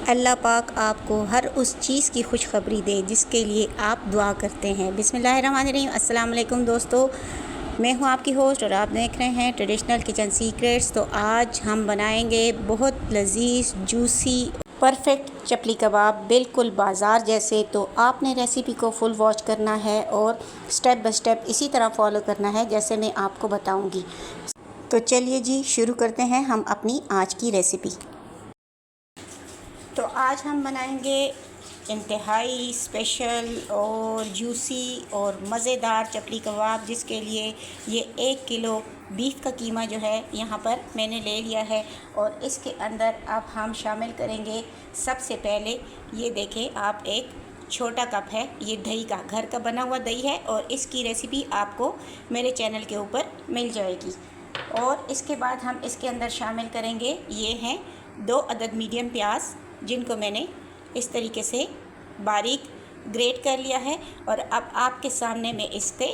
अल्लाह पाक आपको हर उस चीज़ की खुशखबरी दे जिसके लिए आप दुआ करते हैं। बिस्मिल्लाहिर्रहमानिर्रहीम। अस्सलाम वालेकुम दोस्तों, मैं हूं आपकी होस्ट और आप देख रहे हैं ट्रेडिशनल किचन सीक्रेट्स। तो आज हम बनाएंगे बहुत लजीज जूसी परफेक्ट चपली कबाब, बिल्कुल बाज़ार जैसे। तो आपने रेसिपी को फुल वॉच करना है और स्टेप बाय स्टेप इसी तरह फॉलो करना है जैसे मैं आपको बताऊँगी। तो चलिए जी, शुरू करते हैं हम अपनी आज की रेसिपी। तो आज हम बनाएंगे इंतहाई स्पेशल और जूसी और मज़ेदार चपली कबाब, जिसके लिए ये 1 किलो बीफ का कीमा जो है यहाँ पर मैंने ले लिया है। और इसके अंदर अब हम शामिल करेंगे सबसे पहले, ये देखें आप, एक छोटा कप है ये दही का, घर का बना हुआ दही है और इसकी रेसिपी आपको मेरे चैनल के ऊपर मिल जाएगी। और इसके बाद हम इसके अंदर शामिल करेंगे, ये हैं 2 अदद मीडियम प्याज, जिनको मैंने इस तरीके से बारीक ग्रेट कर लिया है। और अब आपके सामने में इसके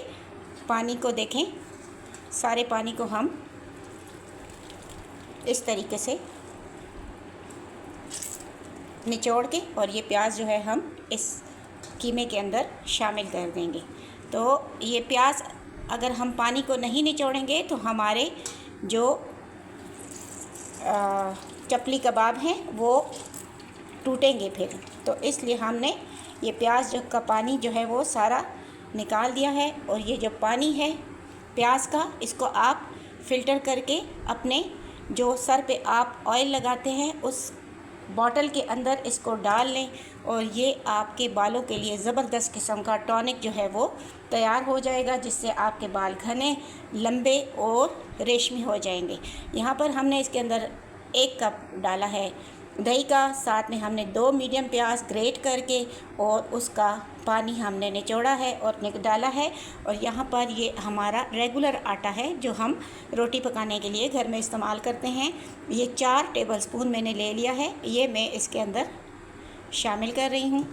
पानी को देखें, सारे पानी को हम इस तरीके से निचोड़ के और ये प्याज जो है हम इस कीमे के अंदर शामिल कर देंगे। तो ये प्याज अगर हम पानी को नहीं निचोड़ेंगे तो हमारे जो चपली कबाब हैं वो टूटेंगे फिर। तो इसलिए हमने ये प्याज जो का पानी जो है वो सारा निकाल दिया है। और ये जो पानी है प्याज का, इसको आप फ़िल्टर करके अपने जो सर पे आप ऑयल लगाते हैं उस बॉटल के अंदर इसको डाल लें। और ये आपके बालों के लिए ज़बरदस्त किस्म का टॉनिक जो है वो तैयार हो जाएगा, जिससे आपके बाल घने, लंबे और रेशमी हो जाएंगे। यहाँ पर हमने इसके अंदर 1 कप डाला है दही का, साथ में हमने 2 मीडियम प्याज ग्रेट करके और उसका पानी हमने निचोड़ा है और डाला है। और यहाँ पर ये हमारा रेगुलर आटा है जो हम रोटी पकाने के लिए घर में इस्तेमाल करते हैं। ये 4 टेबलस्पून मैंने ले लिया है, ये मैं इसके अंदर शामिल कर रही हूँ।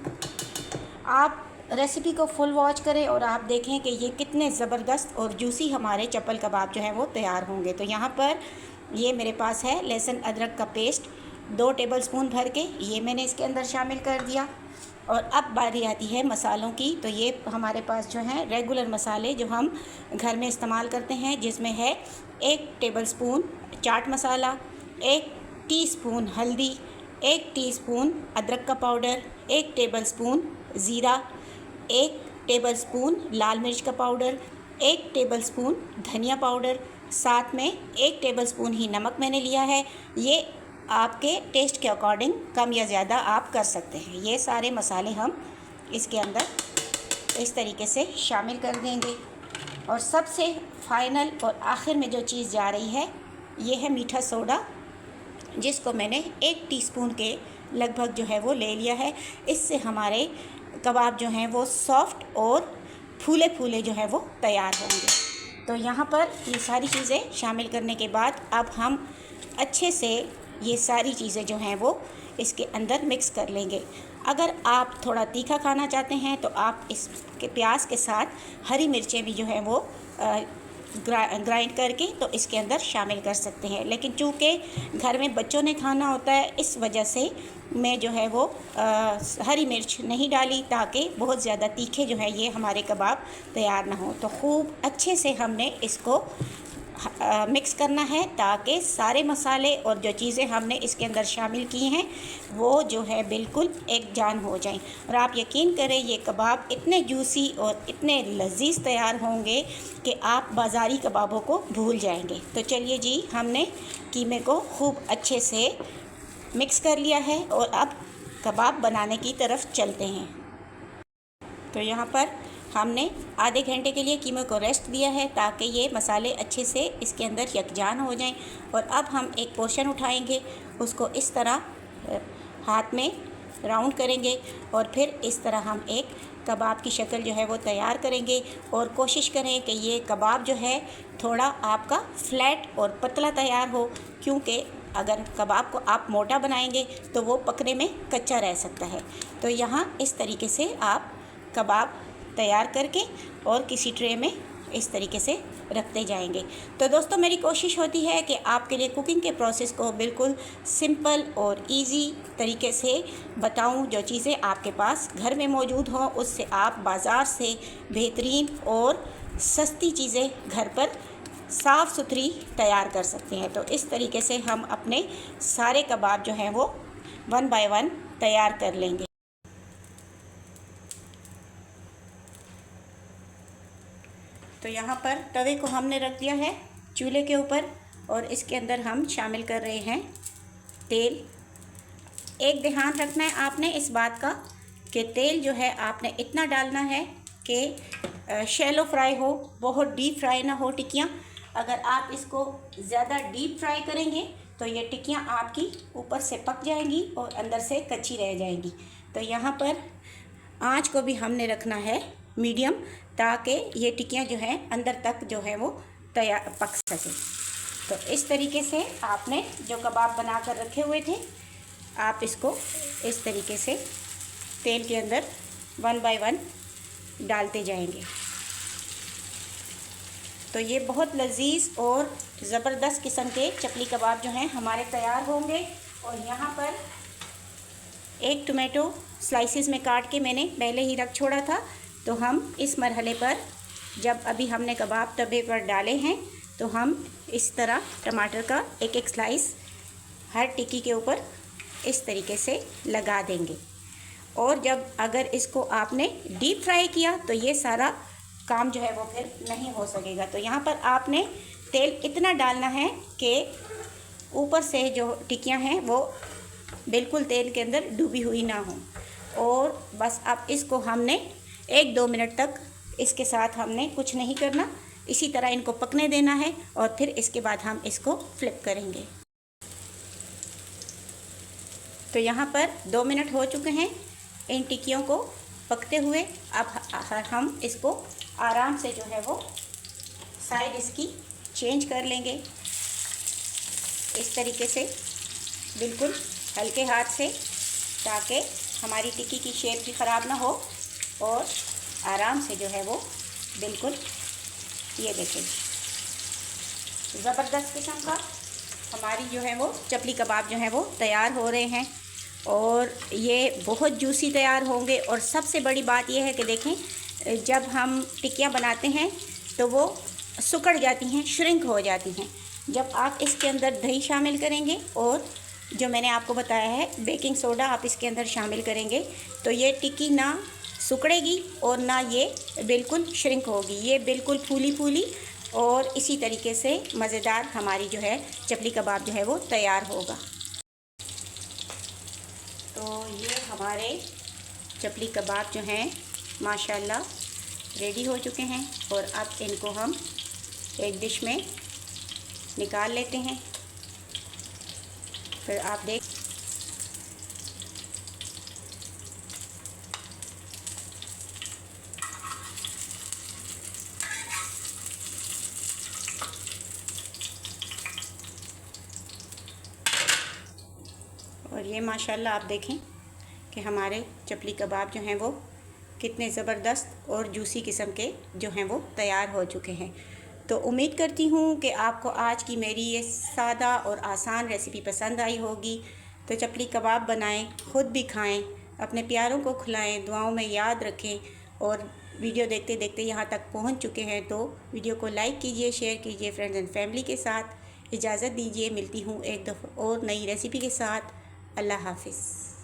आप रेसिपी को फुल वॉच करें और आप देखें कि ये कितने ज़बरदस्त और जूसी हमारे चपल कबाब जो है वो तैयार होंगे। तो यहाँ पर ये मेरे पास है लहसुन अदरक का पेस्ट 2 टेबलस्पून भर के, ये मैंने इसके अंदर शामिल कर दिया। और अब बारी आती है मसालों की। तो ये हमारे पास जो हैं रेगुलर मसाले जो हम घर में इस्तेमाल करते हैं, जिसमें है 1 टेबलस्पून चाट मसाला, 1 टीस्पून हल्दी, 1 टीस्पून अदरक का पाउडर, 1 टेबलस्पून ज़ीरा, 1 टेबलस्पून लाल मिर्च का पाउडर, 1 टेबलस्पून धनिया पाउडर, साथ में 1 टेबलस्पून ही नमक मैंने लिया है। ये आपके टेस्ट के अकॉर्डिंग कम या ज़्यादा आप कर सकते हैं। ये सारे मसाले हम इसके अंदर इस तरीके से शामिल कर देंगे। और सबसे फाइनल और आखिर में जो चीज़ जा रही है, ये है मीठा सोडा, जिसको मैंने 1 टीस्पून के लगभग जो है वो ले लिया है। इससे हमारे कबाब जो हैं वो सॉफ्ट और फूले फूले जो है वो तैयार होंगे। तो यहाँ पर ये सारी चीज़ें शामिल करने के बाद अब हम अच्छे से ये सारी चीज़ें जो हैं वो इसके अंदर मिक्स कर लेंगे। अगर आप थोड़ा तीखा खाना चाहते हैं तो आप इसके प्याज के साथ हरी मिर्चें भी जो हैं वो ग्राइंड करके तो इसके अंदर शामिल कर सकते हैं। लेकिन चूँकि घर में बच्चों ने खाना होता है, इस वजह से मैं जो है वो हरी मिर्च नहीं डाली, ताकि बहुत ज़्यादा तीखे जो है ये हमारे कबाब तैयार ना हो। तो खूब अच्छे से हमने इसको मिक्स करना है, ताकि सारे मसाले और जो चीज़ें हमने इसके अंदर शामिल की हैं वो जो है बिल्कुल एक जान हो जाएं। और आप यकीन करें ये कबाब इतने जूसी और इतने लजीज तैयार होंगे कि आप बाज़ारी कबाबों को भूल जाएंगे। तो चलिए जी, हमने कीमे को खूब अच्छे से मिक्स कर लिया है और अब कबाब बनाने की तरफ चलते हैं। तो यहाँ पर हमने आधे घंटे के लिए कीमे को रेस्ट दिया है, ताकि ये मसाले अच्छे से इसके अंदर यकजान हो जाएं। और अब हम एक पोर्शन उठाएंगे, उसको इस तरह हाथ में राउंड करेंगे और फिर इस तरह हम एक कबाब की शक्ल जो है वो तैयार करेंगे। और कोशिश करें कि ये कबाब जो है थोड़ा आपका फ्लैट और पतला तैयार हो, क्योंकि अगर कबाब को आप मोटा बनाएंगे तो वो पकने में कच्चा रह सकता है। तो यहाँ इस तरीके से आप कबाब तैयार करके और किसी ट्रे में इस तरीके से रखते जाएंगे। तो दोस्तों मेरी कोशिश होती है कि आपके लिए कुकिंग के प्रोसेस को बिल्कुल सिंपल और इजी तरीके से बताऊं। जो चीज़ें आपके पास घर में मौजूद हों उससे आप बाज़ार से बेहतरीन और सस्ती चीज़ें घर पर साफ़ सुथरी तैयार कर सकते हैं। तो इस तरीके से हम अपने सारे कबाब जो हैं वो 1 बाय 1 तैयार कर लेंगे। तो यहाँ पर तवे को हमने रख दिया है चूल्हे के ऊपर और इसके अंदर हम शामिल कर रहे हैं तेल। एक ध्यान रखना है आपने इस बात का कि तेल जो है आपने इतना डालना है कि शैलो फ्राई हो, बहुत डीप फ्राई ना हो टिक्कियाँ। अगर आप इसको ज़्यादा डीप फ्राई करेंगे तो ये टिक्कियाँ आपकी ऊपर से पक जाएंगी और अंदर से कच्ची रह जाएंगी। तो यहाँ पर आँच को भी हमने रखना है मीडियम, ताकि ये टिक्कियाँ जो हैं अंदर तक जो है वो तैयार पक सके। तो इस तरीके से आपने जो कबाब बना कर रखे हुए थे आप इसको इस तरीके से तेल के अंदर 1 बाय 1 डालते जाएंगे। तो ये बहुत लजीज और ज़बरदस्त किस्म के चपली कबाब जो हैं हमारे तैयार होंगे। और यहाँ पर एक टोमेटो स्लाइसिस में काट के मैंने पहले ही रख छोड़ा था। तो हम इस मरहले पर जब अभी हमने कबाब तवे पर डाले हैं तो हम इस तरह टमाटर का एक एक स्लाइस हर टिक्की के ऊपर इस तरीके से लगा देंगे। और जब अगर इसको आपने डीप फ्राई किया तो ये सारा काम जो है वो फिर नहीं हो सकेगा। तो यहाँ पर आपने तेल इतना डालना है कि ऊपर से जो टिक्कियाँ हैं वो बिल्कुल तेल के अंदर डूबी हुई ना हो। और बस अब इसको हमने 1-2 मिनट तक इसके साथ हमने कुछ नहीं करना, इसी तरह इनको पकने देना है और फिर इसके बाद हम इसको फ्लिप करेंगे। तो यहाँ पर 2 मिनट हो चुके हैं इन टिक्कियों को पकते हुए। अब हम इसको आराम से जो है वो साइड इसकी चेंज कर लेंगे इस तरीके से बिल्कुल हल्के हाथ से, ताकि हमारी टिक्की की शेप भी ख़राब ना हो। और आराम से जो है वो बिल्कुल ये देखें ज़बरदस्त किस्म का हमारी जो है वो चपली कबाब जो है वो तैयार हो रहे हैं। और ये बहुत जूसी तैयार होंगे। और सबसे बड़ी बात यह है कि देखें जब हम टिक्कियाँ बनाते हैं तो वो सिकुड़ जाती हैं, श्रिंक हो जाती हैं। जब आप इसके अंदर दही शामिल करेंगे और जो मैंने आपको बताया है बेकिंग सोडा आप इसके अंदर शामिल करेंगे तो ये टिक्की ना सिकुड़ेगी और ना ये बिल्कुल श्रिंक होगी। ये बिल्कुल फूली फूली और इसी तरीके से मज़ेदार हमारी जो है चपली कबाब जो है वो तैयार होगा। तो ये हमारे चपली कबाब जो हैं माशाल्लाह रेडी हो चुके हैं। और अब इनको हम एक डिश में निकाल लेते हैं। फिर आप देख और ये माशाल्लाह आप देखें कि हमारे चपली कबाब जो हैं वो कितने ज़बरदस्त और जूसी किस्म के जो हैं वो तैयार हो चुके हैं। तो उम्मीद करती हूँ कि आपको आज की मेरी ये सादा और आसान रेसिपी पसंद आई होगी। तो चपली कबाब बनाएं, ख़ुद भी खाएं, अपने प्यारों को खिलाएं, दुआओं में याद रखें। और वीडियो देखते देखते यहाँ तक पहुँच चुके हैं तो वीडियो को लाइक कीजिए, शेयर कीजिए फ्रेंड्स एंड फैमिली के साथ। इजाज़त दीजिए, मिलती हूँ एक दफ़ा और नई रेसिपी के साथ। अल्लाह हाफ़िज़।